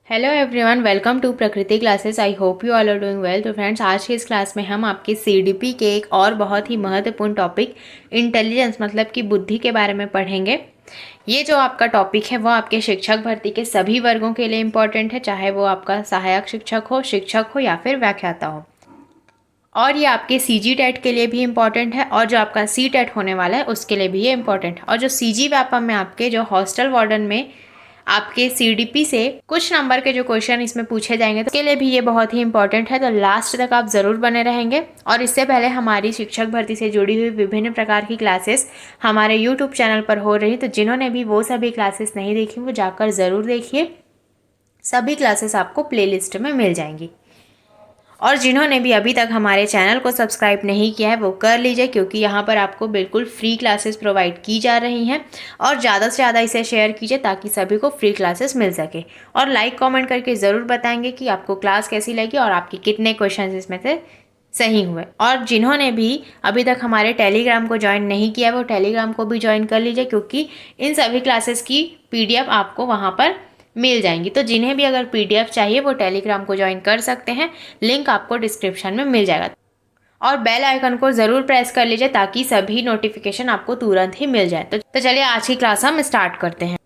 Hello everyone, welcome to Prakriti classes. I hope you all are doing well. तो friends, आज की इस class में हम आपके सीडीपी के एक और बहुत ही महत्वपूर्ण टॉपिक इंटेलिजेंस मतलब कि बुद्धि के बारे में पढ़ेंगे। ये जो आपका टॉपिक है वो आपके शिक्षक भर्ती के सभी वर्गों के लिए इम्पॉर्टेंट है, चाहे वो आपका सहायक शिक्षक हो या फिर व्याख्याता हो। और ये आपके सीजी टेट के लिए भी इम्पॉर्टेंट है और जो आपका सी टेट होने वाला है उसके लिए भी ये इम्पॉर्टेंट है। और जो सीजी व्यापम में आपके जो हॉस्टल वार्डन में आपके सीडीपी से कुछ नंबर के जो क्वेश्चन इसमें पूछे जाएंगे तो उसके लिए भी ये बहुत ही इंपॉर्टेंट है। तो लास्ट तक आप ज़रूर बने रहेंगे। और इससे पहले हमारी शिक्षक भर्ती से जुड़ी हुई विभिन्न प्रकार की क्लासेस हमारे यूट्यूब चैनल पर हो रही, तो जिन्होंने भी वो सभी क्लासेस नहीं देखी वो जाकर ज़रूर देखिए। सभी क्लासेस आपको प्लेलिस्ट में मिल जाएंगी। और जिन्होंने भी अभी तक हमारे चैनल को सब्सक्राइब नहीं किया है वो कर लीजिए, क्योंकि यहाँ पर आपको बिल्कुल फ्री क्लासेस प्रोवाइड की जा रही हैं। और ज़्यादा से ज़्यादा इसे शेयर कीजिए ताकि सभी को फ्री क्लासेस मिल सके। और लाइक कमेंट करके ज़रूर बताएंगे कि आपको क्लास कैसी लगी और आपके कितने क्वेश्चन इसमें से सही हुए। और जिन्होंने भी अभी तक हमारे टेलीग्राम को ज्वाइन नहीं किया वो टेलीग्राम को भी ज्वाइन कर लीजिए, क्योंकि इन सभी क्लासेस की PDF आपको वहाँ पर मिल जाएंगी। तो जिन्हें भी अगर PDF चाहिए वो टेलीग्राम को ज्वाइन कर सकते हैं, लिंक आपको डिस्क्रिप्शन में मिल जाएगा। और बेल आइकन को ज़रूर प्रेस कर लीजिए ताकि सभी नोटिफिकेशन आपको तुरंत ही मिल जाए। तो चलिए आज की क्लास हम स्टार्ट करते हैं।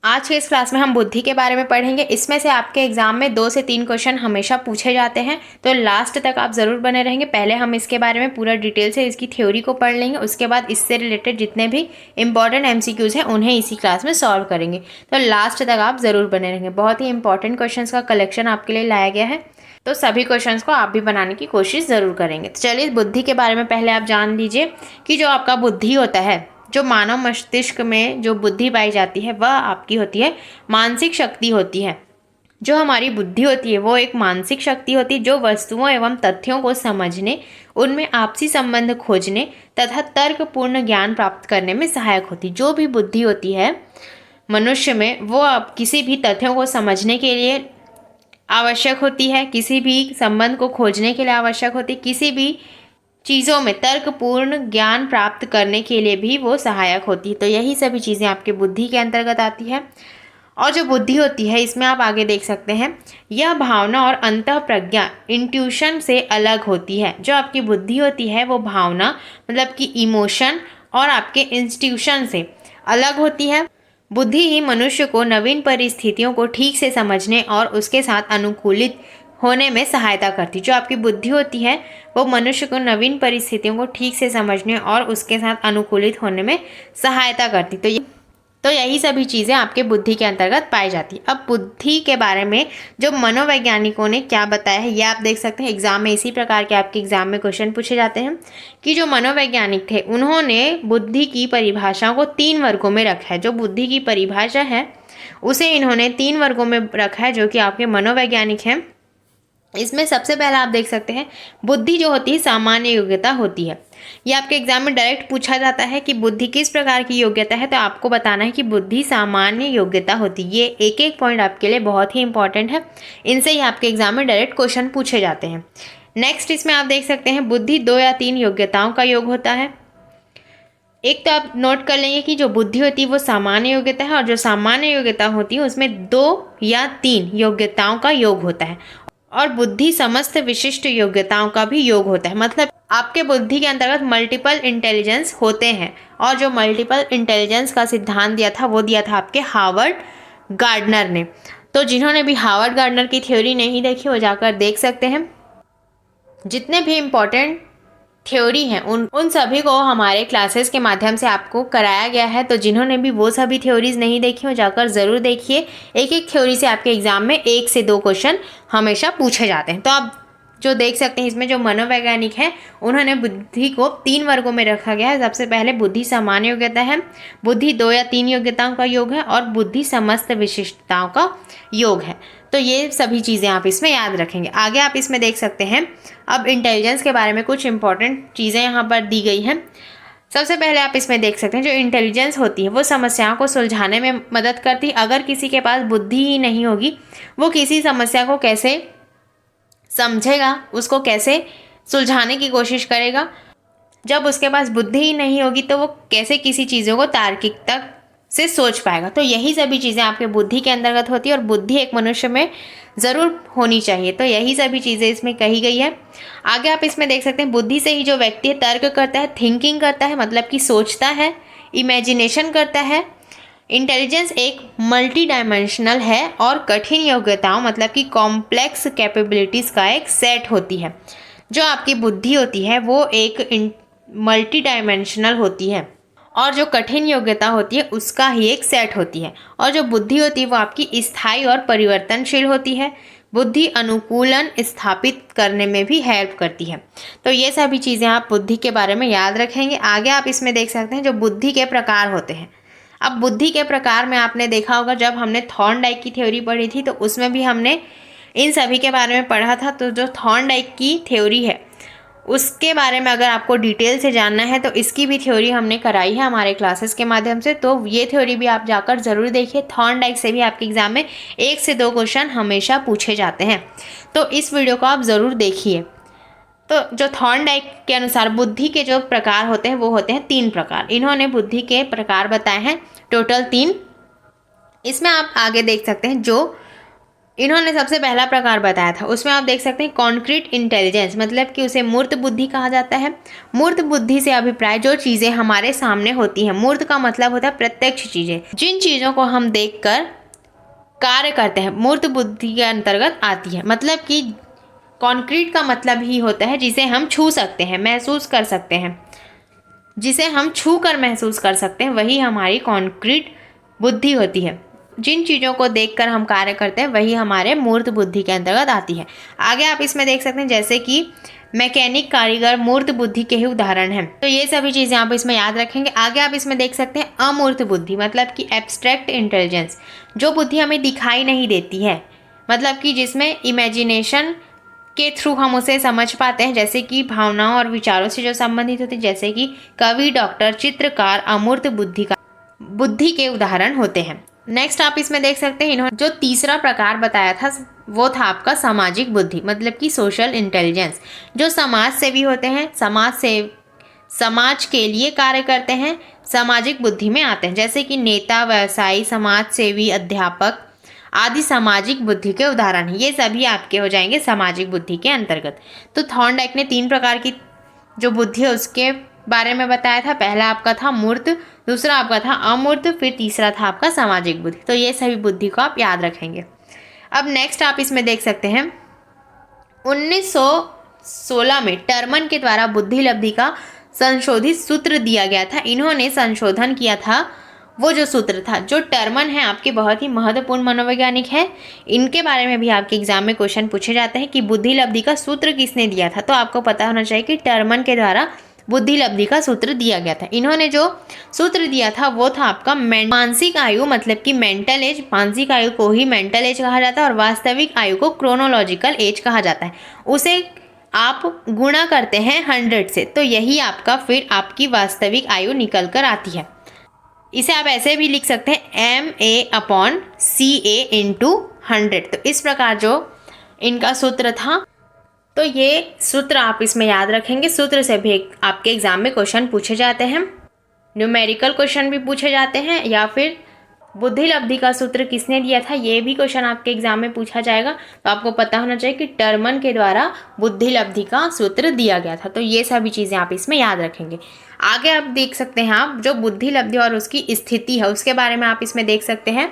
आज के इस क्लास में हम बुद्धि के बारे में पढ़ेंगे। इसमें से आपके एग्जाम में 2 से 3 क्वेश्चन हमेशा पूछे जाते हैं, तो लास्ट तक आप ज़रूर बने रहेंगे। पहले हम इसके बारे में पूरा डिटेल से इसकी थ्योरी को पढ़ लेंगे, उसके बाद इससे रिलेटेड जितने भी इंपॉर्टेंट MCQs हैं उन्हें इसी क्लास में सॉल्व करेंगे। तो लास्ट तक आप ज़रूर बने रहेंगे। बहुत ही इंपॉर्टेंट क्वेश्चन का कलेक्शन आपके लिए लाया गया है, तो सभी क्वेश्चंस को आप भी बनाने की कोशिश ज़रूर करेंगे। तो चलिए बुद्धि के बारे में पहले आप जान लीजिए कि जो आपका बुद्धि होता है, जो मानव मस्तिष्क में जो बुद्धि पाई जाती है वह आपकी होती है मानसिक शक्ति होती है। जो हमारी बुद्धि होती है वो एक मानसिक शक्ति होती है जो वस्तुओं एवं तथ्यों को समझने, उनमें आपसी संबंध खोजने तथा तर्कपूर्ण ज्ञान प्राप्त करने में सहायक होती है। जो भी बुद्धि होती है मनुष्य में वो आप किसी भी तथ्यों को समझने के लिए आवश्यक होती है, किसी भी संबंध को खोजने के लिए आवश्यक होती है, किसी भी चीज़ों में तर्कपूर्ण ज्ञान प्राप्त करने के लिए भी वो सहायक होती है। तो यही सभी चीज़ें आपके बुद्धि के अंतर्गत आती है। और जो बुद्धि होती है इसमें आप आगे देख सकते हैं, यह भावना और अंतः प्रज्ञा इंट्यूशन से अलग होती है। जो आपकी बुद्धि होती है वो भावना मतलब कि इमोशन और आपके इंस्टीट्यूशन से अलग होती है। बुद्धि ही मनुष्य को नवीन परिस्थितियों को ठीक से समझने और उसके साथ अनुकूलित होने में सहायता करती। जो आपकी बुद्धि होती है वो मनुष्य को नवीन परिस्थितियों को ठीक से समझने और उसके साथ अनुकूलित होने में सहायता करती। तो यही सभी चीज़ें आपके बुद्धि के अंतर्गत पाई जाती। अब बुद्धि के बारे में जो मनोवैज्ञानिकों ने क्या बताया है ये आप देख सकते हैं। एग्जाम में इसी प्रकार के आपके एग्जाम में क्वेश्चन पूछे जाते हैं कि जो मनोवैज्ञानिक थे उन्होंने बुद्धि की परिभाषा को 3 वर्गों में रखा है। जो बुद्धि की परिभाषा है उसे इन्होंने 3 वर्गों में रखा है, जो कि आपके मनोवैज्ञानिक हैं। इसमें सबसे पहला आप देख सकते हैं, बुद्धि जो होती है सामान्य योग्यता होती है। ये आपके एग्जाम में डायरेक्ट पूछा जाता है कि बुद्धि किस प्रकार की योग्यता है, तो आपको बताना है कि बुद्धि सामान्य योग्यता होती है। ये एक एक पॉइंट आपके लिए बहुत ही इंपॉर्टेंट है, इनसे ही आपके एग्जाम में डायरेक्ट क्वेश्चन पूछे जाते हैं। नेक्स्ट इसमें आप देख सकते हैं, बुद्धि 2 या 3 योग्यताओं का योग होता है। एक तो आप नोट कर लेंगे कि जो बुद्धि होती है वो सामान्य योग्यता है, और जो सामान्य योग्यता होती है उसमें 2 या 3 योग्यताओं का योग होता है। और बुद्धि समस्त विशिष्ट योग्यताओं का भी योग होता है। मतलब आपके बुद्धि के अंतर्गत मल्टीपल इंटेलिजेंस होते हैं। और जो मल्टीपल इंटेलिजेंस का सिद्धांत दिया था वो दिया था आपके हार्वर्ड गार्डनर ने। तो जिन्होंने भी हार्वर्ड गार्डनर की थ्योरी नहीं देखी वो जाकर देख सकते हैं। जितने भी इम्पोर्टेंट थ्योरी हैं उन सभी को हमारे क्लासेस के माध्यम से आपको कराया गया है। तो जिन्होंने भी वो सभी थ्योरीज नहीं देखी हो जाकर ज़रूर देखिए। एक एक थ्योरी से आपके एग्जाम में 1 से 2 क्वेश्चन हमेशा पूछे जाते हैं। तो आप जो देख सकते हैं इसमें जो मनोवैज्ञानिक हैं उन्होंने बुद्धि को 3 वर्गों में रखा गया है। सबसे पहले बुद्धि सामान्य योग्यता है, बुद्धि 2 या 3 योग्यताओं का योग है, और बुद्धि समस्त विशिष्टताओं का योग है। तो ये सभी चीज़ें आप इसमें याद रखेंगे। आगे आप इसमें देख सकते हैं, अब इंटेलिजेंस के बारे में कुछ इंपॉर्टेंट चीज़ें यहाँ पर दी गई हैं। सबसे पहले आप इसमें देख सकते हैं, जो इंटेलिजेंस होती है वो समस्याओं को सुलझाने में मदद करती है। अगर किसी के पास बुद्धि ही नहीं होगी वो किसी समस्या को कैसे समझेगा, उसको कैसे सुलझाने की कोशिश करेगा। जब उसके पास बुद्धि ही नहीं होगी तो वो कैसे किसी चीज़ों को तार्किक तक से सोच पाएगा। तो यही सभी चीज़ें आपके बुद्धि के अंतर्गत होती है और बुद्धि एक मनुष्य में ज़रूर होनी चाहिए। तो यही सभी चीज़ें इसमें कही गई है। आगे आप इसमें देख सकते हैं, बुद्धि से ही जो व्यक्ति है तर्क करता है, थिंकिंग करता है, मतलब कि सोचता है, इमेजिनेशन करता है। इंटेलिजेंस एक मल्टी डायमेंशनल है और कठिन योग्यताओं मतलब कि कॉम्प्लेक्स कैपेबिलिटीज़ का एक सेट होती है। जो आपकी बुद्धि होती है वो एक मल्टी डायमेंशनल होती है और जो कठिन योग्यता होती है उसका ही एक सेट होती है। और जो बुद्धि होती है वो आपकी स्थायी और परिवर्तनशील होती है। बुद्धि अनुकूलन स्थापित करने में भी हेल्प करती है। तो ये सभी चीज़ें आप बुद्धि के बारे में याद रखेंगे। आगे आप इसमें देख सकते हैं जो बुद्धि के प्रकार होते हैं। अब बुद्धि के प्रकार में आपने देखा होगा, जब हमने थॉर्नडाइक की थ्योरी पढ़ी थी तो उसमें भी हमने इन सभी के बारे में पढ़ा था। तो जो थॉर्नडाइक की थ्योरी है उसके बारे में अगर आपको डिटेल से जानना है तो इसकी भी थ्योरी हमने कराई है हमारे क्लासेस के माध्यम से। तो ये थ्योरी भी आप जाकर ज़रूर देखिए। थॉर्नडाइक से भी आपके एग्जाम में 1 से 2 क्वेश्चन हमेशा पूछे जाते हैं, तो इस वीडियो को आप ज़रूर देखिए। तो जो थॉर्नडाइक के अनुसार बुद्धि के जो प्रकार होते हैं वो होते हैं 3 प्रकार। इन्होंने बुद्धि के प्रकार बताए हैं टोटल 3। इसमें आप आगे देख सकते हैं जो इन्होंने सबसे पहला प्रकार बताया था उसमें आप देख सकते हैं कॉन्क्रीट इंटेलिजेंस, मतलब कि उसे मूर्त बुद्धि कहा जाता है। मूर्त बुद्धि से अभिप्राय जो चीज़ें हमारे सामने होती हैं। मूर्त का मतलब होता है प्रत्यक्ष चीज़ें, जिन चीज़ों को हम देखकर कार्य करते हैं मूर्त बुद्धि के अंतर्गत आती है। मतलब कि कॉन्क्रीट का मतलब ही होता है जिसे हम छू सकते हैं, महसूस कर सकते हैं, जिसे हम छू कर महसूस कर सकते हैं, वही हमारी कॉन्क्रीट बुद्धि होती है। जिन चीज़ों को देखकर हम कार्य करते हैं वही हमारे मूर्त बुद्धि के अंतर्गत आती है। आगे आप इसमें देख सकते हैं जैसे कि मैकेनिक, कारीगर मूर्त बुद्धि के ही उदाहरण हैं। तो ये सभी चीज़ें आप इसमें याद रखेंगे। आगे आप इसमें देख सकते हैं अमूर्त बुद्धि, मतलब कि एब्स्ट्रैक्ट इंटेलिजेंस, जो बुद्धि हमें दिखाई नहीं देती है, मतलब कि जिसमें इमेजिनेशन के थ्रू हम उसे समझ पाते हैं, जैसे कि भावनाओं और विचारों से जो संबंधित होती है, जैसे कि कवि, डॉक्टर, चित्रकार अमूर्त बुद्धि के उदाहरण होते हैं। नेक्स्ट आप इसमें देख सकते हैं इन्होंने जो तीसरा प्रकार बताया था वो था आपका सामाजिक बुद्धि, मतलब कि सोशल इंटेलिजेंस, जो समाज सेवी होते हैं, समाज के लिए कार्य करते हैं, सामाजिक बुद्धि में आते हैं, जैसे कि नेता, व्यवसायी, समाज सेवी, अध्यापक आदि सामाजिक बुद्धि के उदाहरण हैं। ये सभी आपके हो जाएंगे सामाजिक बुद्धि के अंतर्गत। तो थॉर्नडाइक ने 3 प्रकार की जो बुद्धि है उसके बारे में बताया था। पहला आपका था मूर्त, दूसरा आपका था अमूर्त, फिर तीसरा था आपका सामाजिक बुद्धि। तो ये सभी बुद्धि को आप याद रखेंगे। अब नेक्स्ट आप इसमें देख सकते हैं 1916 में टर्मन के द्वारा बुद्धि लब्धि का संशोधित सूत्र दिया गया था। इन्होंने संशोधन किया था वो जो सूत्र था, जो टर्मन है आपके बहुत ही महत्वपूर्ण मनोवैज्ञानिक है। इनके बारे में भी आपके एग्जाम में क्वेश्चन पूछे जाते हैं कि बुद्धि लब्धि का सूत्र किसने दिया था। तो आपको पता होना चाहिए कि टर्मन के द्वारा बुद्धि लब्धि का सूत्र दिया गया था। इन्होंने जो सूत्र दिया था वो था आपका मानसिक आयु, मतलब कि मेंटल एज। मानसिक आयु को ही मेंटल एज कहा जाता है और वास्तविक आयु को क्रोनोलॉजिकल एज कहा जाता है। उसे आप गुणा करते हैं 100 से, तो यही आपका फिर आपकी वास्तविक आयु निकल कर आती है। इसे आप ऐसे भी लिख सकते हैं MA/CA × 100। तो इस प्रकार जो इनका सूत्र था, तो ये सूत्र आप इसमें याद रखेंगे। सूत्र से भी आपके एग्जाम में क्वेश्चन पूछे जाते हैं, न्यूमेरिकल क्वेश्चन भी पूछे जाते हैं, या फिर बुद्धि लब्धि का सूत्र किसने दिया था ये भी क्वेश्चन आपके एग्जाम में पूछा जाएगा। तो आपको पता होना चाहिए कि टर्मन के द्वारा बुद्धि लब्धि का सूत्र दिया गया था। तो ये सभी चीज़ें आप इसमें याद रखेंगे। आगे आप देख सकते हैं आप जो बुद्धि लब्धि और उसकी स्थिति है उसके बारे में आप इसमें देख सकते हैं।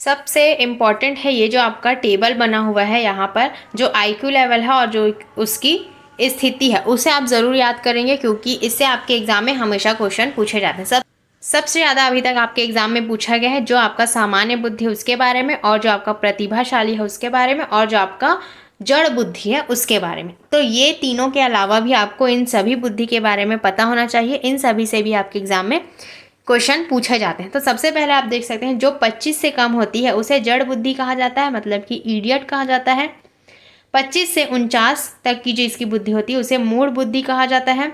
सबसे इम्पॉर्टेंट है ये जो आपका टेबल बना हुआ है यहाँ पर, जो IQ लेवल है और जो उसकी स्थिति है उसे आप ज़रूर याद करेंगे, क्योंकि इससे आपके एग्जाम में हमेशा क्वेश्चन पूछे जाते हैं। सबसे ज़्यादा अभी तक आपके एग्जाम में पूछा गया है जो आपका सामान्य बुद्धि है उसके बारे में, और जो आपका प्रतिभाशाली है उसके बारे में, और जो आपका जड़ बुद्धि है उसके बारे में। तो ये तीनों के अलावा भी आपको इन सभी बुद्धि के बारे में पता होना चाहिए। इन सभी से भी आपके एग्जाम में क्वेश्चन पूछे जाते हैं। तो सबसे पहले आप देख सकते हैं जो 25 से कम होती है उसे जड़ बुद्धि कहा जाता है, मतलब कि इडियट कहा जाता है। 25 से 49 तक की जो इसकी बुद्धि होती है उसे मूढ़ बुद्धि कहा जाता है।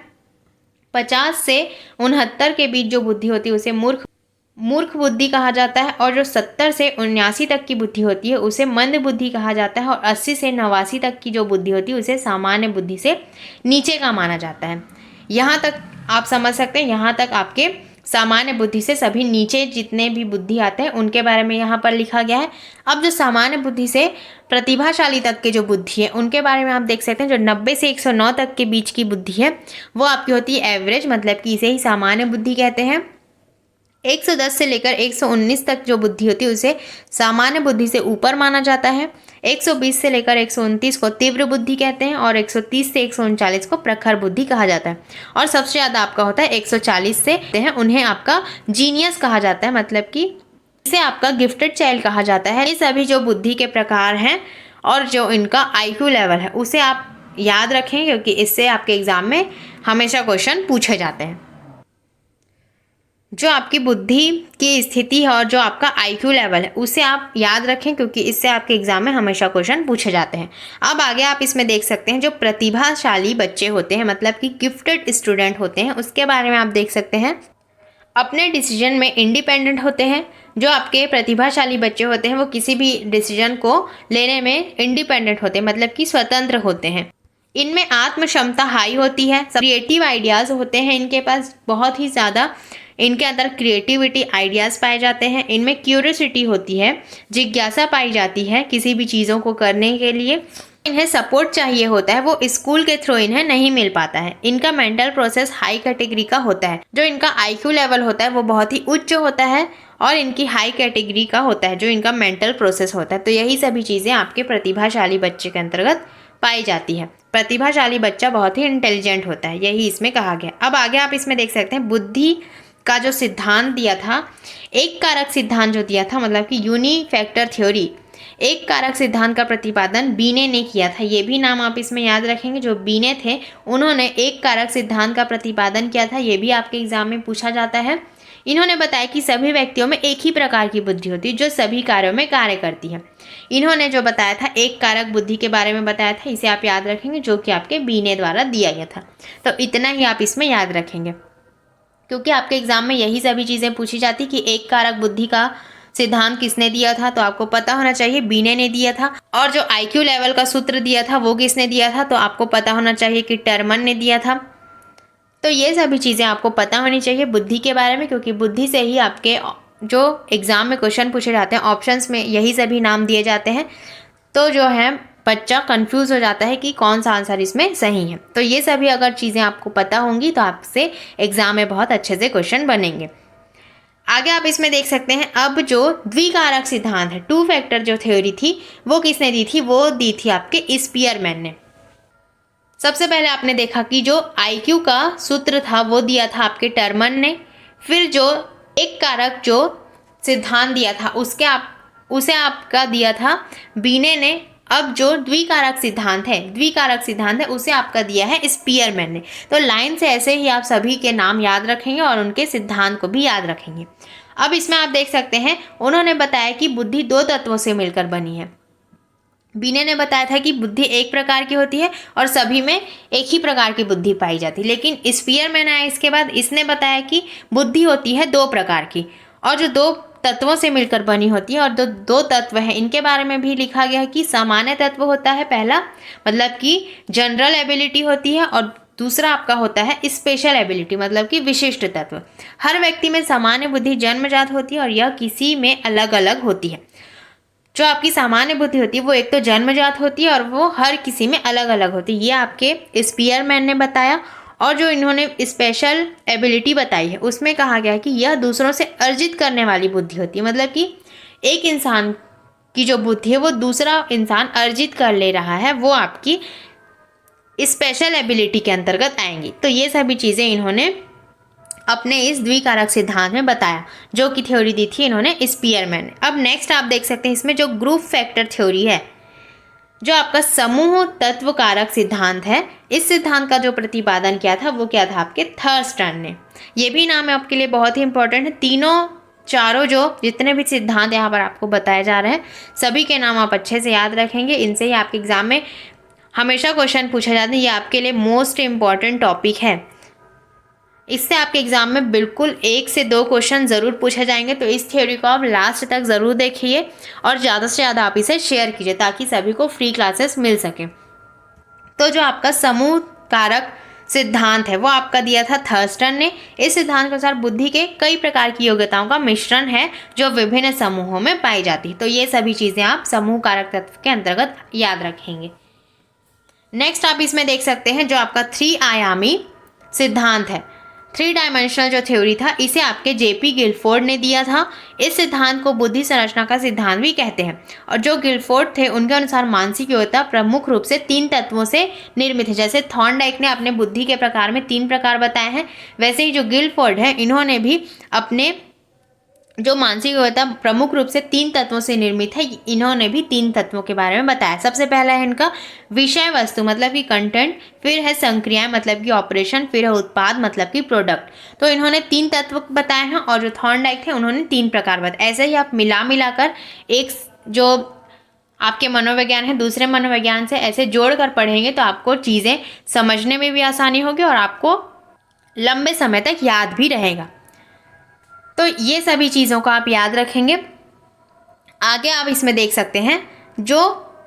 50 से 69 के बीच जो बुद्धि होती है उसे मूर्ख बुद्धि कहा जाता है। और जो 70 से 79 तक की बुद्धि होती है उसे मंद बुद्धि कहा जाता है। और 80 से 89 तक की जो बुद्धि होती है उसे सामान्य बुद्धि से नीचे का माना जाता है। यहाँ तक आप समझ सकते हैं, यहाँ तक आपके सामान्य बुद्धि से सभी नीचे जितने भी बुद्धि आते हैं उनके बारे में यहाँ पर लिखा गया है। अब जो सामान्य बुद्धि से प्रतिभाशाली तक के जो बुद्धि है उनके बारे में आप देख सकते हैं। जो 90 से 109 तक के बीच की बुद्धि है वो आपकी होती है एवरेज, मतलब कि इसे ही सामान्य बुद्धि कहते हैं। 110 से लेकर 119 तक जो बुद्धि होती है उसे सामान्य बुद्धि से ऊपर माना जाता है। 120 से लेकर 129 को तीव्र बुद्धि कहते हैं और 130 से 139 को प्रखर बुद्धि कहा जाता है। और सबसे ज़्यादा आपका होता है 140 से हैं, उन्हें आपका जीनियस कहा जाता है, मतलब कि इसे आपका गिफ्टेड चाइल्ड कहा जाता है। ये सभी जो बुद्धि के प्रकार हैं और जो इनका IQ लेवल है उसे आप याद रखें, क्योंकि इससे आपके एग्जाम में हमेशा क्वेश्चन पूछे जाते हैं। जो आपकी बुद्धि की स्थिति है और जो आपका IQ लेवल है उसे आप याद रखें, क्योंकि इससे आपके एग्जाम में हमेशा क्वेश्चन पूछे जाते हैं। अब आगे आप इसमें देख सकते हैं जो प्रतिभाशाली बच्चे होते हैं, मतलब कि गिफ्टेड स्टूडेंट होते हैं, उसके बारे में आप देख सकते हैं। अपने डिसीजन में इंडिपेंडेंट होते हैं। जो आपके प्रतिभाशाली बच्चे होते हैं वो किसी भी डिसीजन को लेने में इंडिपेंडेंट होते हैं, मतलब कि स्वतंत्र होते हैं। इनमें आत्म क्षमता हाई होती है, क्रिएटिव आइडियाज़ होते हैं इनके पास बहुत ही ज़्यादा, इनके अंदर क्रिएटिविटी आइडियाज़ पाए जाते हैं। इनमें क्यूरियोसिटी होती है, जिज्ञासा पाई जाती है किसी भी चीज़ों को करने के लिए। इन्हें सपोर्ट चाहिए होता है, वो स्कूल के थ्रू इन्हें नहीं मिल पाता है। इनका मेंटल प्रोसेस हाई कैटेगरी का होता है। जो इनका IQ लेवल होता है वो बहुत ही उच्च होता है और इनकी हाई कैटेगरी का होता है जो इनका मेंटल प्रोसेस होता है। तो यही सभी चीज़ें आपके प्रतिभाशाली बच्चे के अंतर्गत पाई जाती है। प्रतिभाशाली बच्चा बहुत ही इंटेलिजेंट होता है, यही इसमें कहा गया। अब आगे आप इसमें देख सकते हैं बुद्धि का जो सिद्धांत दिया था, एक कारक सिद्धांत जो दिया था, मतलब कि यूनिफैक्टर थ्योरी, एक कारक सिद्धांत का प्रतिपादन बीने ने किया था। ये भी नाम आप इसमें याद रखेंगे। जो बीने थे उन्होंने एक कारक सिद्धांत का प्रतिपादन किया था, ये भी आपके एग्जाम में पूछा जाता है। इन्होंने बताया कि सभी व्यक्तियों में एक ही प्रकार की बुद्धि होती है जो सभी कार्यों में कार्य करती है। इन्होंने जो बताया था एक कारक बुद्धि के बारे में बताया था, इसे आप याद रखेंगे, जो कि आपके बीने द्वारा दिया गया था। तो इतना ही आप इसमें याद रखेंगे, क्योंकि आपके एग्जाम में यही सभी चीज़ें पूछी जाती कि एक कारक बुद्धि का सिद्धांत किसने दिया था, तो आपको पता होना चाहिए बीने ने दिया था। और जो IQ लेवल का सूत्र दिया था वो किसने दिया था, तो आपको पता होना चाहिए कि टर्मन ने दिया था। तो ये सभी चीज़ें आपको पता होनी चाहिए बुद्धि के बारे में, क्योंकि बुद्धि से ही आपके जो एग्ज़ाम में क्वेश्चन पूछे जाते हैं, ऑप्शंस में यही सभी नाम दिए जाते हैं। तो जो है बच्चा कंफ्यूज हो जाता है कि कौन सा आंसर इसमें सही है। तो ये सभी अगर चीज़ें आपको पता होंगी तो आपसे एग्ज़ाम में बहुत अच्छे से क्वेश्चन बनेंगे। आगे आप इसमें देख सकते हैं अब जो द्विकारक सिद्धांत है, 2 फैक्टर जो थ्योरी थी वो किसने दी थी, वो दी थी आपके स्पीयरमैन ने। सबसे पहले आपने देखा कि जो IQ का सूत्र था वो दिया था आपके टर्मन ने। फिर जो एक कारक जो सिद्धांत दिया था उसे आपका दिया था बीने ने। अब जो द्विकारक सिद्धांत है उसे आपका दिया है स्पीयरमैन ने। तो लाइन से ऐसे ही आप सभी के नाम याद रखेंगे और उनके सिद्धांत को भी याद रखेंगे। अब इसमें आप देख सकते हैं उन्होंने बताया कि बुद्धि 2 तत्वों से मिलकर बनी है। बीने ने बताया था कि बुद्धि एक प्रकार की होती है और सभी में एक ही प्रकार की बुद्धि पाई जाती है। लेकिन स्पीयरमैन आया इसके बाद, इसने बताया कि बुद्धि होती है 2 प्रकार की और जो 2 तत्वों से मिलकर बनी होती है। और दो तत्व हैं, इनके बारे में भी लिखा गया है कि सामान्य तत्व होता है पहला, मतलब कि जनरल एबिलिटी होती है, और दूसरा आपका होता है स्पेशल एबिलिटी, मतलब कि विशिष्ट तत्व। हर व्यक्ति में सामान्य बुद्धि जन्मजात होती है और यह किसी में अलग अलग होती है। जो आपकी सामान्य बुद्धि होती है वो एक तो जन्मजात होती है और वो हर किसी में अलग अलग होती है, ये आपके स्पीयरमैन ने बताया। और जो इन्होंने स्पेशल एबिलिटी बताई है उसमें कहा गया है कि यह दूसरों से अर्जित करने वाली बुद्धि होती है, मतलब कि एक इंसान की जो बुद्धि है वो दूसरा इंसान अर्जित कर ले रहा है, वो आपकी स्पेशल एबिलिटी के अंतर्गत आएंगी। तो ये सभी चीज़ें इन्होंने अपने इस द्विकारक सिद्धांत में बताया, जो कि थ्योरी दी थी इन्होंने स्पीयरमैन ने। अब नेक्स्ट आप देख सकते हैं इसमें जो ग्रुप फैक्टर थ्योरी है, जो आपका समूह तत्व कारक सिद्धांत है, इस सिद्धांत का जो प्रतिपादन किया था वो क्या था आपके थर्स्टन ने। ये भी नाम है आपके लिए बहुत ही इंपॉर्टेंट है। चारों जो जितने भी सिद्धांत यहाँ पर आपको बताए जा रहे हैं सभी के नाम आप अच्छे से याद रखेंगे, इनसे ही आपके एग्जाम में हमेशा क्वेश्चन पूछे जाते हैं। ये आपके लिए मोस्ट इम्पॉर्टेंट टॉपिक है, इससे आपके एग्जाम में बिल्कुल 1 से 2 क्वेश्चन ज़रूर पूछे जाएंगे। तो इस थ्योरी को आप लास्ट तक ज़रूर देखिए और ज़्यादा से ज़्यादा आप इसे शेयर कीजिए ताकि सभी को फ्री क्लासेस मिल सकें। तो जो आपका समूह कारक सिद्धांत है वो आपका दिया था थर्स्टन ने। इस सिद्धांत के अनुसार बुद्धि के कई प्रकार की योग्यताओं का मिश्रण है जो विभिन्न समूहों में पाई जाती है। तो ये सभी चीज़ें आप समूह कारक तत्व के अंतर्गत याद रखेंगे। नेक्स्ट आप इसमें देख सकते हैं जो आपका 3 आयामी सिद्धांत है, 3 डायमेंशनल जो थ्योरी था, इसे आपके जेपी गिलफोर्ड ने दिया था। इस सिद्धांत को बुद्धि संरचना का सिद्धांत भी कहते हैं। और जो गिलफोर्ड थे उनके अनुसार मानसिक योग्यता प्रमुख रूप से 3 तत्वों से निर्मित है। जैसे थॉर्नडाइक ने अपने बुद्धि के प्रकार में 3 प्रकार बताए हैं, वैसे ही जो गिलफोर्ड है इन्होंने भी अपने जो मानसिक योग्यता प्रमुख रूप से 3 तत्वों से निर्मित है, इन्होंने भी 3 तत्वों के बारे में बताया। सबसे पहला है इनका विषय वस्तु मतलब कि कंटेंट, फिर है संक्रियाएं मतलब कि ऑपरेशन, फिर है उत्पाद मतलब कि प्रोडक्ट। तो इन्होंने 3 तत्व बताए हैं और जो थॉर्नडाइक थे उन्होंने 3 प्रकार बताए। ऐसे ही आप मिलाकर एक जो आपके मनोविज्ञान है दूसरे मनोविज्ञान से ऐसे जोड़ कर पढ़ेंगे तो आपको चीज़ें समझने में भी आसानी होगी और आपको लंबे समय तक याद भी रहेगा। तो ये सभी चीज़ों को आप याद रखेंगे। आगे आप इसमें देख सकते हैं जो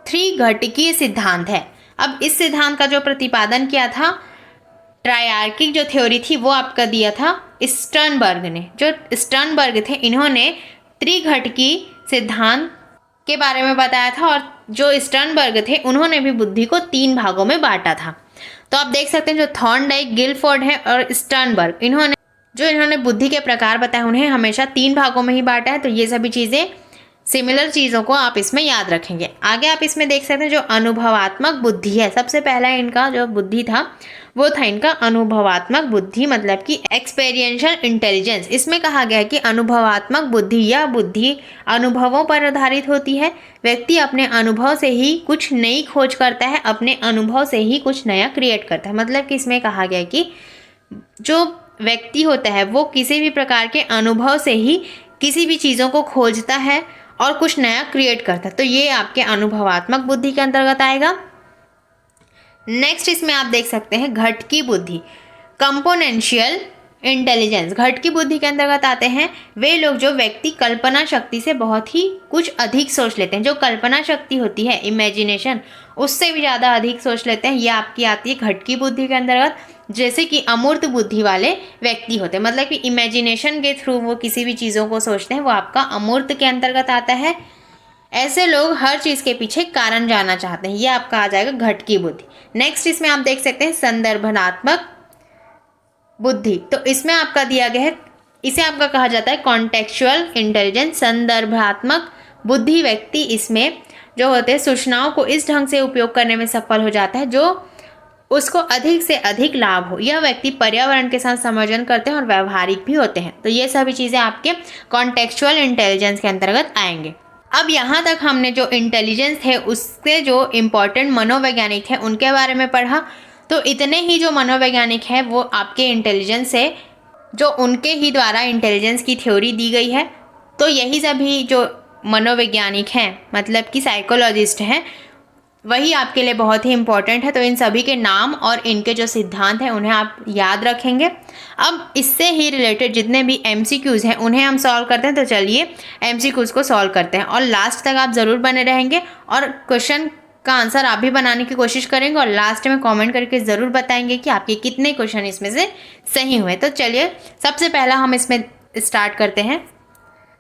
3 घटकीय सिद्धांत है। अब इस सिद्धांत का जो प्रतिपादन किया था, ट्रायआर्किक जो थ्योरी थी वो आपका दिया था स्टर्नबर्ग ने। जो स्टर्नबर्ग थे इन्होंने त्रिघटकीय सिद्धांत के बारे में बताया था और जो स्टर्नबर्ग थे उन्होंने भी बुद्धि को 3 भागों में बांटा था। तो आप देख सकते हैं जो थॉर्नडाइक, गिलफोर्ड है और स्टर्नबर्ग, इन्होंने बुद्धि के प्रकार बताए, उन्हें हमेशा 3 भागों में ही बांटा है। तो ये सभी चीज़ें सिमिलर चीज़ों को आप इसमें याद रखेंगे। आगे आप इसमें देख सकते हैं जो अनुभवात्मक बुद्धि है, सबसे पहला इनका जो बुद्धि था वो था इनका अनुभवात्मक बुद्धि मतलब कि एक्सपीरियंशियल इंटेलिजेंस। इसमें कहा गया है कि अनुभवात्मक बुद्धि या बुद्धि अनुभवों पर आधारित होती है। व्यक्ति अपने अनुभव से ही कुछ नई खोज करता है, अपने अनुभव से ही कुछ नया क्रिएट करता है। मतलब कि इसमें कहा गया है कि जो व्यक्ति होता है वो किसी भी प्रकार के अनुभव से ही किसी भी चीज़ों को खोजता है और कुछ नया क्रिएट करता है। तो ये आपके अनुभवात्मक बुद्धि के अंतर्गत आएगा। नेक्स्ट इसमें आप देख सकते हैं घटकी बुद्धि, कंपोनेंशियल इंटेलिजेंस। घटकी बुद्धि के अंतर्गत आते हैं वे लोग जो व्यक्ति कल्पना शक्ति से बहुत ही कुछ अधिक सोच लेते हैं। जो कल्पना शक्ति होती है, इमेजिनेशन, उससे भी ज़्यादा अधिक सोच लेते हैं। ये आपकी आती है घटकी बुद्धि के अंतर्गत। जैसे कि अमूर्त बुद्धि वाले व्यक्ति होते हैं, मतलब कि इमेजिनेशन के थ्रू वो किसी भी चीज़ों को सोचते हैं, वो आपका अमूर्त के अंतर्गत आता है। ऐसे लोग हर चीज़ के पीछे कारण जानना चाहते हैं, ये आपका आ जाएगा घटकी बुद्धि। नेक्स्ट इसमें आप देख सकते हैं संदर्भनात्मक बुद्धि। तो इसमें आपका दिया गया है, इसे आपका कहा जाता है कॉन्टेक्चुअल इंटेलिजेंस। संदर्भात्मक बुद्धि व्यक्ति इसमें जो होते हैं सूचनाओं को इस ढंग से उपयोग करने में सफल हो जाता है जो उसको अधिक से अधिक लाभ हो। यह व्यक्ति पर्यावरण के साथ संयोजन करते हैं और व्यवहारिक भी होते हैं। तो ये सभी चीज़ें आपके कॉन्टेक्चुअल इंटेलिजेंस के अंतर्गत आएंगे। अब यहाँ तक हमने जो इंटेलिजेंस थे उससे जो इम्पोर्टेंट मनोवैज्ञानिक थे उनके बारे में पढ़ा। तो इतने ही जो मनोवैज्ञानिक हैं वो आपके इंटेलिजेंस से जो उनके ही द्वारा इंटेलिजेंस की थ्योरी दी गई है। तो यही सभी जो मनोवैज्ञानिक हैं मतलब कि साइकोलॉजिस्ट हैं वही आपके लिए बहुत ही इंपॉर्टेंट है। तो इन सभी के नाम और इनके जो सिद्धांत हैं उन्हें आप याद रखेंगे। अब इससे ही रिलेटेड जितने भी MCQs हैं उन्हें हम सॉल्व करते हैं। तो चलिए MCQs को सॉल्व करते हैं और लास्ट तक आप ज़रूर बने रहेंगे और क्वेश्चन का आंसर आप भी बनाने की कोशिश करेंगे और लास्ट में कमेंट करके ज़रूर बताएंगे कि आपके कितने क्वेश्चन इसमें से सही हुए। तो चलिए सबसे पहला हम इसमें स्टार्ट करते हैं।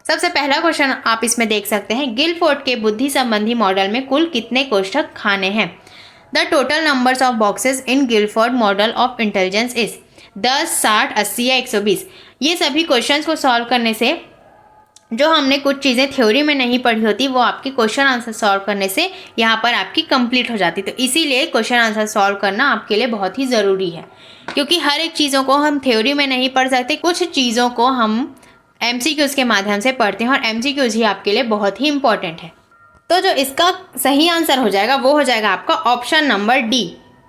सबसे पहला क्वेश्चन आप इसमें देख सकते हैं, गिलफोर्ड के बुद्धि संबंधी मॉडल में कुल कितने कोष्ठक खाने हैं? The total numbers of boxes in Guilford model of intelligence is 10, 60, 80 या 120। ये सभी क्वेश्चंस को सॉल्व करने से जो हमने कुछ चीज़ें थ्योरी में नहीं पढ़ी होती वो आपके क्वेश्चन आंसर सॉल्व करने से यहाँ पर आपकी कंप्लीट हो जाती। तो इसीलिए क्वेश्चन आंसर सॉल्व करना आपके लिए बहुत ही ज़रूरी है, क्योंकि हर एक चीज़ों को हम थ्योरी में नहीं पढ़ सकते, कुछ चीज़ों को हम MCQs के माध्यम से पढ़ते हैं और MCQs ही आपके लिए बहुत ही इंपॉर्टेंट है। तो जो इसका सही आंसर हो जाएगा वो हो जाएगा आपका ऑप्शन नंबर डी।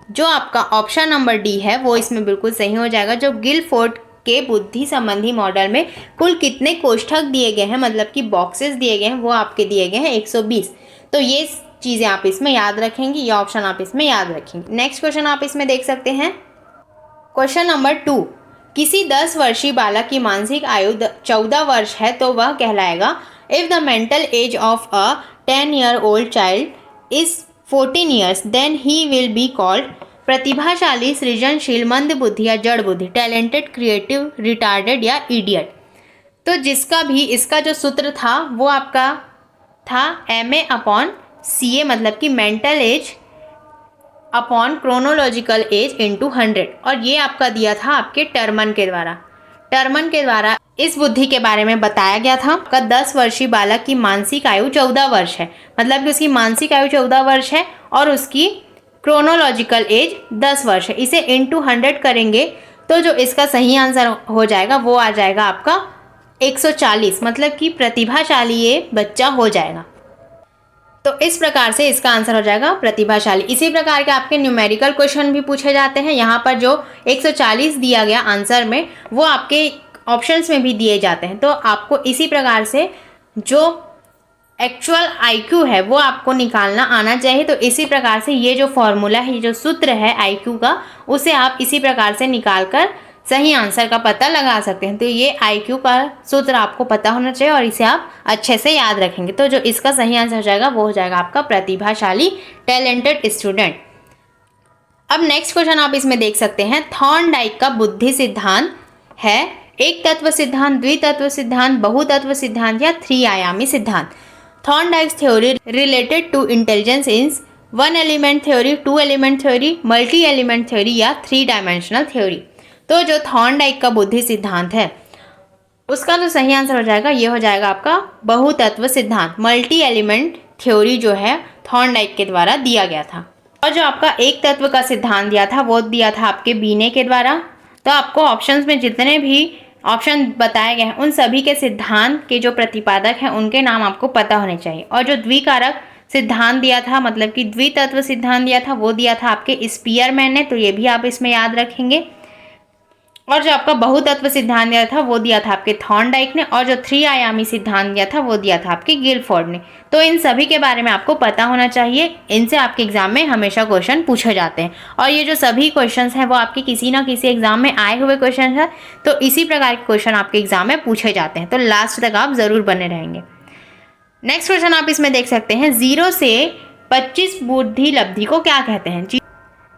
जो आपका ऑप्शन नंबर डी है वो इसमें बिल्कुल सही हो जाएगा। जो गिलफोर्ड के बुद्धि संबंधी मॉडल में कुल कितने कोष्ठक दिए गए हैं मतलब कि बॉक्सेस दिए गए हैं वो आपके दिए गए हैं 120। तो ये चीज़ें आप इसमें याद रखेंगे, ये ऑप्शन आप इसमें याद रखेंगे। नेक्स्ट क्वेश्चन आप इसमें देख सकते हैं, क्वेश्चन नंबर 2, किसी 10 वर्षीय बालक की मानसिक आयु 14 वर्ष है तो वह कहलाएगा। If the mental age of a 10-year-old child is 14 years then he will be called. प्रतिभाशाली, सृजनशील, मंद बुद्धि या जड़ बुद्धि, टैलेंटेड, क्रिएटिव, रिटार्डेड या इडियट। तो जिसका भी इसका जो सूत्र था वो आपका था MA/CA, मतलब कि mental as upon chronological age into 100, और ये आपका दिया था आपके टर्मन के द्वारा। टर्मन के द्वारा इस बुद्धि के बारे में बताया गया था का 10 वर्षीय बालक की मानसिक आयु 14 वर्ष है, मतलब कि उसकी मानसिक आयु 14 वर्ष है और उसकी क्रोनोलॉजिकल एज 10 वर्ष है। इसे इंटू 100 करेंगे तो जो इसका सही आंसर हो जाएगा वो आ जाएगा आपका 140, मतलब कि प्रतिभाशाली ये बच्चा हो जाएगा। तो इस प्रकार से इसका आंसर हो जाएगा प्रतिभाशाली। इसी प्रकार के आपके न्यूमेरिकल क्वेश्चन भी पूछे जाते हैं। यहाँ पर जो 140 दिया गया आंसर में वो आपके ऑप्शंस में भी दिए जाते हैं। तो आपको इसी प्रकार से जो एक्चुअल IQ है वो आपको निकालना आना चाहिए। तो इसी प्रकार से ये जो फॉर्मूला है, ये जो सूत्र है IQ का, उसे आप इसी प्रकार से निकाल कर सही आंसर का पता लगा सकते हैं। तो ये IQ का सूत्र आपको पता होना चाहिए और इसे आप अच्छे से याद रखेंगे। तो जो इसका सही आंसर हो जाएगा वो हो जाएगा आपका प्रतिभाशाली, टैलेंटेड स्टूडेंट। अब नेक्स्ट क्वेश्चन आप इसमें देख सकते हैं, थॉर्नडाइक का बुद्धि सिद्धांत है एक तत्व सिद्धांत, द्वितत्व सिद्धांत, बहुतत्व सिद्धांत या 3 आयामी सिद्धांत। Thorndike's theory related to intelligence is 1 element theory, 2 element theory, multi element theory या 3 डायमेंशनल थ्योरी। तो जो थॉर्नडाइक का बुद्धि सिद्धांत है उसका जो सही आंसर हो जाएगा ये हो जाएगा आपका बहुतत्व सिद्धांत। मल्टी एलिमेंट थ्योरी जो है थॉर्नडाइक के द्वारा दिया गया था। और जो आपका एक तत्व का सिद्धांत दिया था वो दिया था आपके बीने के द्वारा। तो आपको ऑप्शंस में जितने भी ऑप्शन बताए गए हैं उन सभी के सिद्धांत के जो प्रतिपादक हैं उनके नाम आपको पता होने चाहिए। और जो द्विकारक सिद्धांत दिया था, मतलब कि द्वितत्व सिद्धांत दिया था, वो दिया था आपके स्पीयरमैन ने, तो ये भी आप इसमें याद रखेंगे। और जो आपका बहुतत्व सिद्धांत दिया था वो दिया था आपके थॉर्नडाइक ने, और जो 3 आयामी सिद्धांत दिया था वो दिया था आपके गिलफोर्ड ने। तो इन सभी के बारे में आपको पता होना चाहिए, इनसे आपके एग्जाम में हमेशा क्वेश्चन पूछे जाते हैं। और ये जो सभी क्वेश्चंस हैं वो आपके किसी ना किसी एग्जाम में आए हुए क्वेश्चन हैं, तो इसी प्रकार के क्वेश्चन आपके एग्जाम में पूछे जाते हैं। तो लास्ट तक आप जरूर बने रहेंगे। नेक्स्ट क्वेश्चन आप इसमें देख सकते हैं, 0 से 25 बुद्धि लब्धि को क्या कहते हैं।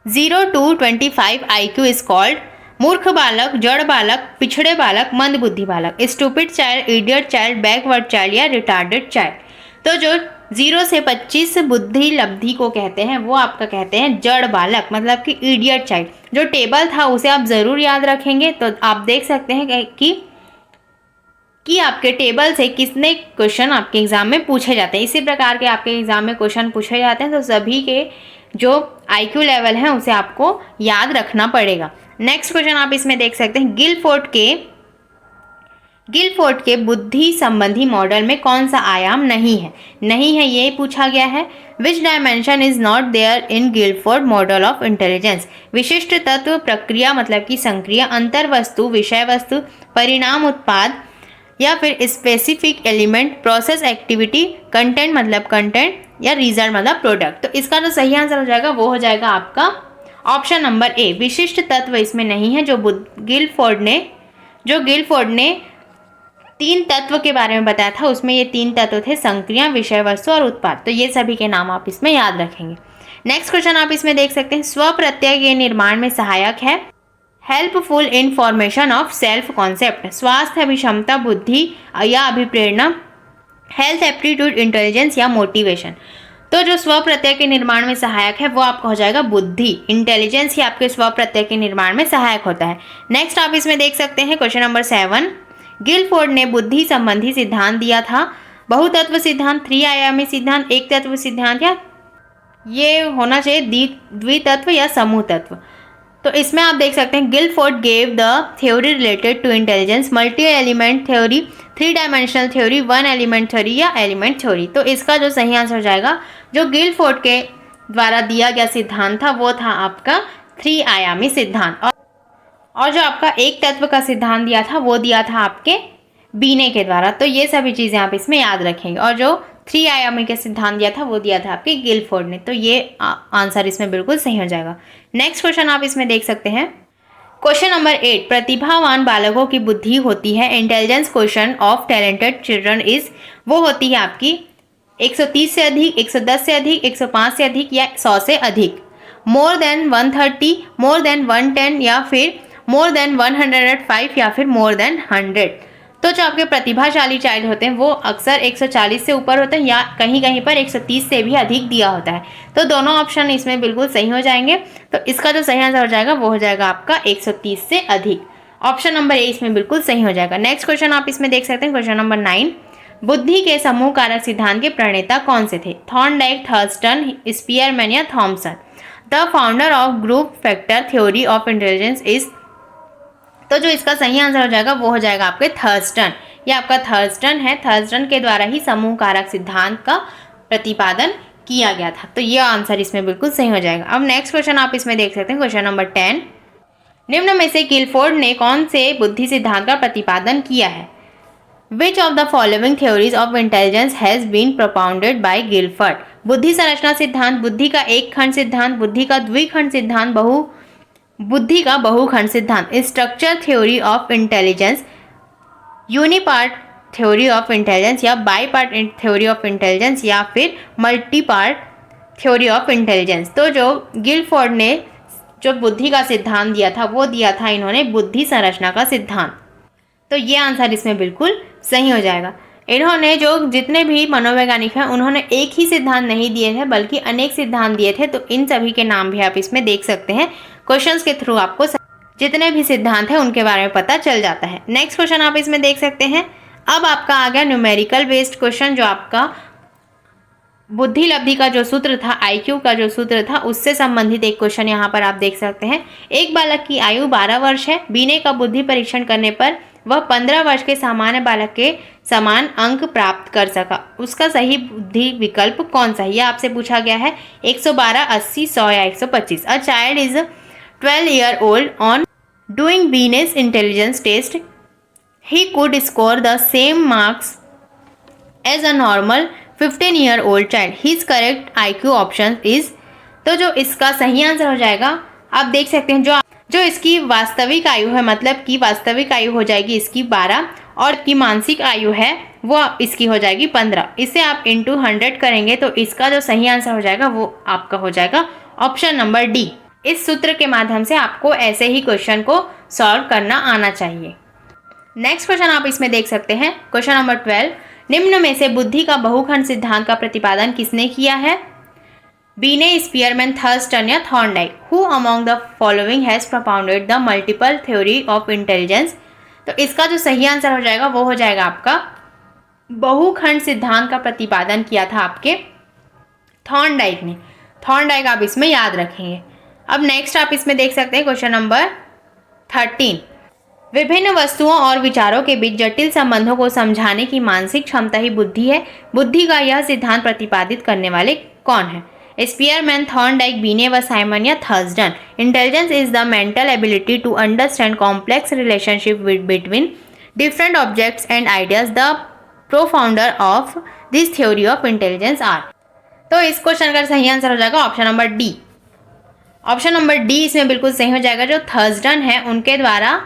0 to 25 IQ इज कॉल्ड मूर्ख बालक, जड़ बालक, पिछड़े बालक, मंद बुद्धि बालक, stupid child, idiot child, backward child या रिटार्डेड चाइल्ड। तो जो 0 से 25 बुद्धि लब्धि को कहते हैं वो आपका कहते हैं जड़ बालक, मतलब कि इडियट चाइल्ड। जो टेबल था उसे आप ज़रूर याद रखेंगे। तो आप देख सकते हैं कि आपके टेबल से कितने क्वेश्चन आपके एग्जाम में पूछे जाते हैं। इसी प्रकार के आपके एग्जाम में क्वेश्चन पूछे जाते हैं। तो सभी के जो IQ लेवल है उसे आपको याद रखना पड़ेगा। नेक्स्ट क्वेश्चन आप इसमें देख सकते हैं, गिलफोर्ड के बुद्धि संबंधी मॉडल में कौन सा आयाम नहीं है ये पूछा गया है। Which dimension is not there in Guilford model of intelligence. विशिष्ट तत्व, प्रक्रिया मतलब कि संक्रिया, अंतर वस्तु, विषय वस्तु, परिणाम, उत्पाद या फिर specific element, process, activity, content मतलब कंटेंट या रिजल्ट मतलब प्रोडक्ट। तो इसका जो सही आंसर हो जाएगा वो हो जाएगा आपका ऑप्शन नंबर A, विशिष्ट तत्व इसमें नहीं है। जो गिलफोर्ड ने 3 तत्व के बारे में बताया था उसमें ये 3 तत्व थे, संक्रिया, विषय वस्तु और उत्पाद। तो ये सभी के नाम आप इसमें याद रखेंगे। नेक्स्ट क्वेश्चन आप इसमें देख सकते हैं, स्व प्रत्यय के निर्माण में सहायक है। Helpful in formation of self concept, स्वास्थ्य, अभिक्षमता, बुद्धि या अभिप्रेरणा, हेल्थ, एप्टीट्यूड, इंटेलिजेंस या मोटिवेशन। तो जो स्व प्रत्यय के निर्माण में सहायक है वो आपका हो जाएगा बुद्धि। इंटेलिजेंस ही आपके स्व प्रत्यय के निर्माण में सहायक होता है। नेक्स्ट आप इसमें देख सकते हैं क्वेश्चन नंबर 7, गिलफोर्ड ने बुद्धि संबंधी सिद्धांत दिया था। बहुतत्व सिद्धांत, 3 आयामी सिद्धांत, एक तत्व सिद्धांत या ये होना चाहिए द्वितत्व या समूह तत्व। तो इसमें आप देख सकते हैं, Guilford gave the theory related to intelligence, multi element theory, 3 dimensional theory, 1 element theory या एलिमेंट थ्योरी। तो इसका जो सही आंसर हो जाएगा, जो गिलफोर्ड के द्वारा दिया गया सिद्धांत था वो था आपका 3 आयामी सिद्धांत। और जो आपका एक तत्व का सिद्धांत दिया था वो दिया था आपके बीने के द्वारा। तो ये सभी चीज़ें आप इसमें याद रखेंगे। और जो 3 आयामी का सिद्धांत दिया था वो दिया था आपके गिलफोर्ड ने। तो ये आंसर इसमें बिल्कुल सही हो जाएगा। नेक्स्ट क्वेश्चन आप इसमें देख सकते हैं, क्वेश्चन नंबर 8, प्रतिभावान बालकों की बुद्धि होती है। Intelligence question of talented children is, वो होती है आपकी 130 से अधिक, 110 से अधिक, 105 से अधिक या 100 से अधिक। मोर देन 130, मोर देन 110 या फिर मोर देन 105 या फिर मोर देन 100। तो जो आपके प्रतिभाशाली चाइल्ड होते हैं वो अक्सर 140 से ऊपर होते हैं या कहीं कहीं पर 130 से भी अधिक दिया होता है। तो दोनों ऑप्शन इसमें बिल्कुल सही हो जाएंगे। तो इसका जो सही आंसर हो जाएगा वो हो जाएगा आपका 130 से अधिक। ऑप्शन नंबर ए इसमें बिल्कुल सही हो जाएगा। नेक्स्ट क्वेश्चन आप इसमें देख सकते हैं, क्वेश्चन नंबर 9। बुद्धि के समूह कारक सिद्धांत के प्रणेता कौन से थे? थॉर्नडाइक, थर्स्टन, स्पीयरमैन या Thomson? The founder of group factor theory of intelligence is. तो जो इसका सही आंसर हो जाएगा वो हो जाएगा आपके थर्स्टन। ये आपका थर्स्टन है। थर्स्टन के द्वारा ही समूह कारक सिद्धांत का प्रतिपादन किया गया था। तो ये आंसर इसमें बिल्कुल सही हो जाएगा। अब नेक्स्ट क्वेश्चन आप इसमें देख सकते हैं, क्वेश्चन नंबर 10। निम्न में से गिलफोर्ड ने कौन से बुद्धि सिद्धांत का प्रतिपादन किया है? Which of the following theories of intelligence has been propounded by Guilford? बुद्धि संरचना सिद्धांत, बुद्धि का एक खंड सिद्धांत, बुद्धि का द्विखंड सिद्धांत, बुद्धि का बहुखंड सिद्धांत, structure theory of intelligence, unipart theory of intelligence या bi part theory of intelligence या फिर multi part theory of intelligence. तो जो गिलफोर्ड ने जो बुद्धि का सिद्धांत दिया था वो दिया था इन्होंने बुद्धि संरचना का सिद्धांत। तो ये आंसर इसमें बिल्कुल सही हो जाएगा। इन्होंने जो जितने भी मनोवैज्ञानिक हैं उन्होंने एक ही सिद्धांत नहीं दिए थे बल्कि अनेक सिद्धांत दिए थे। तो इन सभी के नाम भी आप इसमें देख सकते हैं। क्वेश्चंस के थ्रू आपको जितने भी सिद्धांत हैं उनके बारे में पता चल जाता है। नेक्स्ट क्वेश्चन आप इसमें देख सकते हैं। अब आपका आ गया न्यूमेरिकल बेस्ड क्वेश्चन, जो आपका बुद्धि लब्धि का जो सूत्र था, IQ का जो सूत्र था, उससे संबंधित एक क्वेश्चन यहाँ पर आप देख सकते हैं। एक बालक की आयु 12 वर्ष है। बीने का बुद्धि परीक्षण करने पर वह 15 वर्ष के सामान्य बालक के समान अंक प्राप्त कर सका। उसका सही बुद्धि विकल्प कौन सा है? यह आपसे पूछा गया है। 112, 80, 100 या 125। A child is 12 year old on doing Binet intelligence test. He could score the same marks as a normal 15 year old child. His correct IQ option is। तो जो इसका सही आंसर हो जाएगा आप देख सकते हैं, जो इसकी वास्तविक आयु है, मतलब कि वास्तविक आयु हो जाएगी इसकी 12 और की मानसिक आयु है वो इसकी हो जाएगी 15। इसे आप इंटू 100 करेंगे तो इसका जो सही आंसर हो जाएगा वो आपका हो जाएगा ऑप्शन नंबर डी। इस सूत्र के माध्यम से आपको ऐसे ही क्वेश्चन को सॉल्व करना आना चाहिए। नेक्स्ट क्वेश्चन आप इसमें देख सकते हैं, क्वेश्चन नंबर 12। निम्न में से बुद्धि का बहुखंड सिद्धांत का प्रतिपादन किसने किया है? बीने, स्पीयरमैन, थर्स्टन या Thorndike? Who among the following has propounded the multiple theory of intelligence? तो इसका जो सही आंसर हो जाएगा वो हो जाएगा आपका बहुखंड सिद्धांत का प्रतिपादन किया था आपके थॉर्नडाइक ने। थॉर्नडाइक आप इसमें याद रखेंगे। अब नेक्स्ट आप इसमें देख सकते हैं, क्वेश्चन नंबर 13। विभिन्न वस्तुओं और विचारों के बीच जटिल संबंधों को समझाने की मानसिक क्षमता ही बुद्धि है। बुद्धि का यह सिद्धांत प्रतिपादित करने वाले कौन है? स्पीयरमैन, थॉर्नडाइक, बीने व साइमन या Thurstone? Intelligence is the mental ability to understand complex relationship between different objects and ideas. The propounder of this theory of intelligence are. तो इस क्वेश्चन का सही आंसर हो जाएगा option number D. Option number D इसमें बिल्कुल सही हो जाएगा। जो थर्स्टन है उनके द्वारा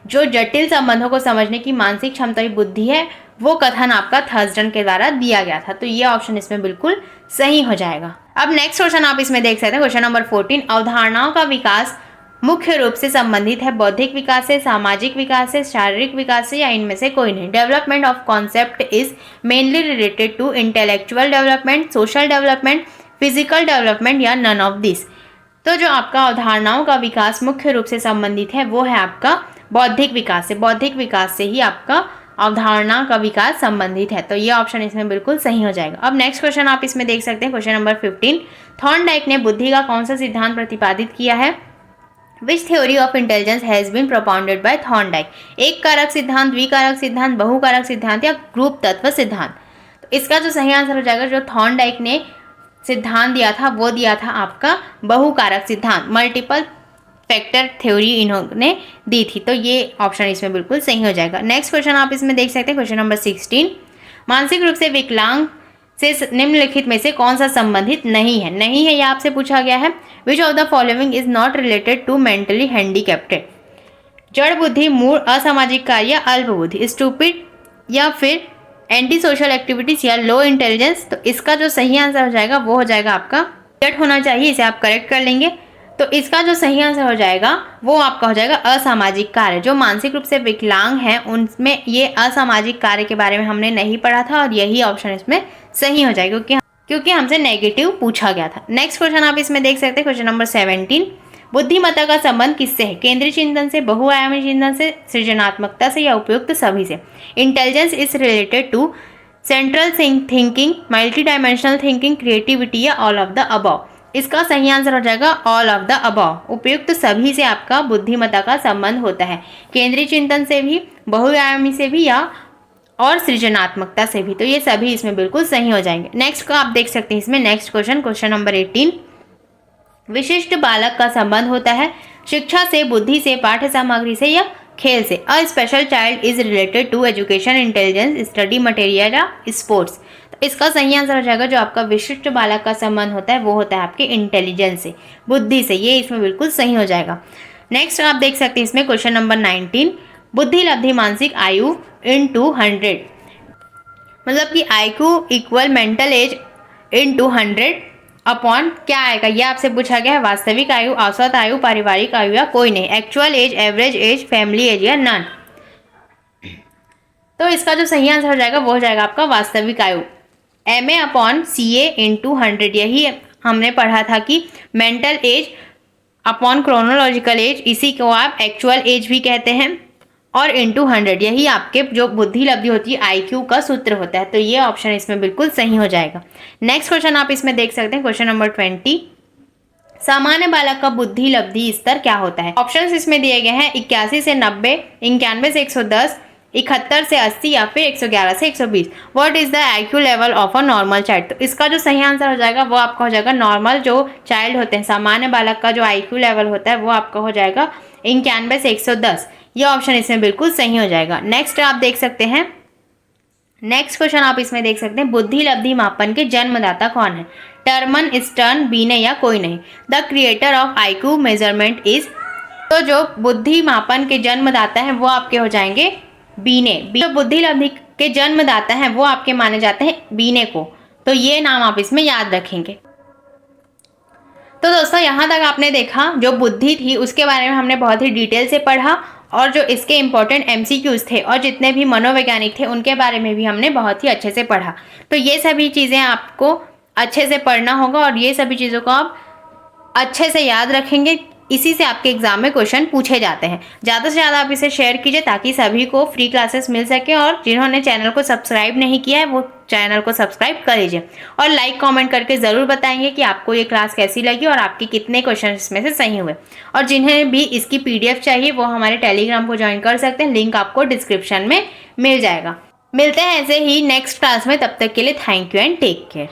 जो जटिल संबंधों को समझने की मानसिक क्षमता ही बुद्धि है, वो कथन आपका थर्स्टन के द्वारा दिया गया था। तो ये ऑप्शन इसमें बिल्कुल सही हो जाएगा। अब नेक्स्ट क्वेश्चन आप इसमें देख सकते हैं, क्वेश्चन नंबर 14। अवधारणाओं का विकास मुख्य रूप से संबंधित है बौद्धिक विकास से, सामाजिक विकास से, शारीरिक विकास से या इनमें से कोई नहीं? Development of concept is mainly related to intellectual development, social development, physical development या नन ऑफ दिस? तो जो आपका अवधारणाओं का विकास मुख्य रूप से संबंधित है वो है आपका बौद्धिक विकास से। बौद्धिक विकास से ही आपका अवधारणा का विकास संबंधित है। तो ये ऑप्शन इसमें बिल्कुल सही हो जाएगा। अब नेक्स्ट क्वेश्चन आप इसमें देख सकते हैं, क्वेश्चन नंबर 15। थॉर्नडाइक ने बुद्धि का कौन सा सिद्धांत प्रतिपादित किया है? Which theory of intelligence has been propounded by Thorndike? एक कारक सिद्धांत, द्विकारक सिद्धांत, बहुकारक सिद्धांत या ग्रुप तत्व सिद्धांत? तो इसका जो सही आंसर हो जाएगा, जो थॉर्नडाइक ने सिद्धांत दिया था वो दिया था आपका बहुकारक सिद्धांत। मल्टीपल फैक्टर थ्योरी इन्होंने दी थी। तो ये ऑप्शन इसमें बिल्कुल सही हो जाएगा। नेक्स्ट क्वेश्चन आप इसमें देख सकते हैं, क्वेश्चन नंबर 16। मानसिक रूप से विकलांग से निम्नलिखित में से कौन सा संबंधित नहीं है? नहीं है, यह आपसे पूछा गया है। Which of the following is not related to mentally handicapped? जड़ बुद्धि, मूल असामाजिक कार्य या अल्प बुद्धि? स्टूपिड या फिर एंटी सोशल एक्टिविटीज या लो इंटेलिजेंस? तो इसका जो सही आंसर हो जाएगा वो हो जाएगा आपका सेट होना चाहिए, इसे आप करेक्ट कर लेंगे। तो इसका जो सही आंसर हो जाएगा वो आपका हो जाएगा असामाजिक कार्य। जो मानसिक रूप से विकलांग हैं उनमें ये असामाजिक कार्य के बारे में हमने नहीं पढ़ा था और यही ऑप्शन इसमें सही हो जाएगा क्योंकि हमसे नेगेटिव पूछा गया था। नेक्स्ट क्वेश्चन आप इसमें देख सकते हैं, क्वेश्चन नंबर 17। बुद्धिमत्ता का संबंध किससे है? केंद्रीय चिंतन से, बहुआयामी चिंतन से, सृजनात्मकता से या उपयुक्त सभी से? Intelligence is related to central thinking, multi dimensional thinking, creativity या ऑल ऑफ द अबव? इसका सही आंसर हो जाएगा ऑल ऑफ द अबव। उपयुक्त सभी से आपका बुद्धिमत्ता का संबंध होता है, केंद्रीय चिंतन से भी, बहुआयामी से भी या और सृजनात्मकता से भी। तो ये सभी इसमें बिल्कुल सही हो जाएंगे। नेक्स्ट का आप देख सकते हैं इसमें नेक्स्ट क्वेश्चन, क्वेश्चन नंबर 18। विशिष्ट बालक का संबंध होता है शिक्षा से, बुद्धि से, पाठ्य सामग्री से या खेल से? A special child is related to education, intelligence, study material या स्पोर्ट्स? तो इसका सही आंसर हो जाएगा जो आपका विशिष्ट बालक का संबंध होता है वो होता है आपके इंटेलिजेंस से, बुद्धि से। ये इसमें बिल्कुल सही हो जाएगा। नेक्स्ट आप देख सकते हैं इसमें क्वेश्चन नंबर 19। बुद्धि लब्धि मानसिक आयु इंटू 100, मतलब कि IQ equal mental as into 100 upon क्या आएगा? ये आपसे पूछा गया है। वास्तविक आयु, औसत आयु, पारिवारिक आयु या कोई नहीं? Actual age, average age, family age या नन? तो इसका जो सही आंसर हो जाएगा वो हो जाएगा आपका वास्तविक आयु, MA अपॉन CA इंटू 100। यही हमने पढ़ा था कि mental as upon chronological age, इसी को आप एक्चुअल एज भी कहते हैं, और इंटू 100 यही आपके जो बुद्धि लब्धि होती है IQ का सूत्र होता है। तो ये ऑप्शन इसमें बिल्कुल सही हो जाएगा। नेक्स्ट क्वेश्चन आप इसमें देख सकते हैं, क्वेश्चन नंबर 20। सामान्य बालक का बुद्धि लब्धि स्तर क्या होता है? ऑप्शंस इसमें दिए गए हैं 81 से 90, 91 से 110, 71 से 80 या फिर 111 से 120। What is the IQ level of a normal child? तो इसका जो सही आंसर हो जाएगा वो आपका हो जाएगा नॉर्मल जो चाइल्ड होते हैं, सामान्य बालक का जो IQ लेवल होता है वो आपका हो जाएगा 91 से 110। ये ऑप्शन इसमें बिल्कुल सही हो जाएगा। नेक्स्ट आप देख सकते हैं, नेक्स्ट क्वेश्चन आप इसमें देख सकते हैं, बुद्धि लब्धि मापन के जन्मदाता कौन है? टर्मन, स्टर्न, बीने या कोई नहीं? The creator of IQ measurement is? तो जो बुद्धि मापन के जन्मदाता हैं वो आपके हो जाएंगे बीने। जो बुद्धि लब्धि के जन्मदाता हैं वो आपके माने जाते हैं बीने को। तो ये नाम आप इसमें याद रखेंगे। तो दोस्तों यहाँ तक आपने देखा जो बुद्धि थी उसके बारे में हमने बहुत ही डिटेल से पढ़ा, और जो इसके इम्पोर्टेंट MCQs थे और जितने भी मनोवैज्ञानिक थे उनके बारे में भी हमने बहुत ही अच्छे से पढ़ा। तो ये सभी चीज़ें आपको अच्छे से पढ़ना होगा और ये सभी चीज़ों को आप अच्छे से याद रखेंगे। इसी से आपके एग्जाम में क्वेश्चन पूछे जाते हैं। ज़्यादा से ज़्यादा आप इसे शेयर कीजिए ताकि सभी को फ्री क्लासेस मिल सके, और जिन्होंने चैनल को सब्सक्राइब नहीं किया है वो चैनल को सब्सक्राइब कर लीजिए, और लाइक कमेंट करके ज़रूर बताएंगे कि आपको ये क्लास कैसी लगी और आपके कितने क्वेश्चन इसमें से सही हुए। और जिन्हें भी इसकी PDF चाहिए वो हमारे टेलीग्राम को ज्वाइन कर सकते हैं, लिंक आपको डिस्क्रिप्शन में मिल जाएगा। मिलते हैं ऐसे ही नेक्स्ट क्लास में, तब तक के लिए thank you and take care.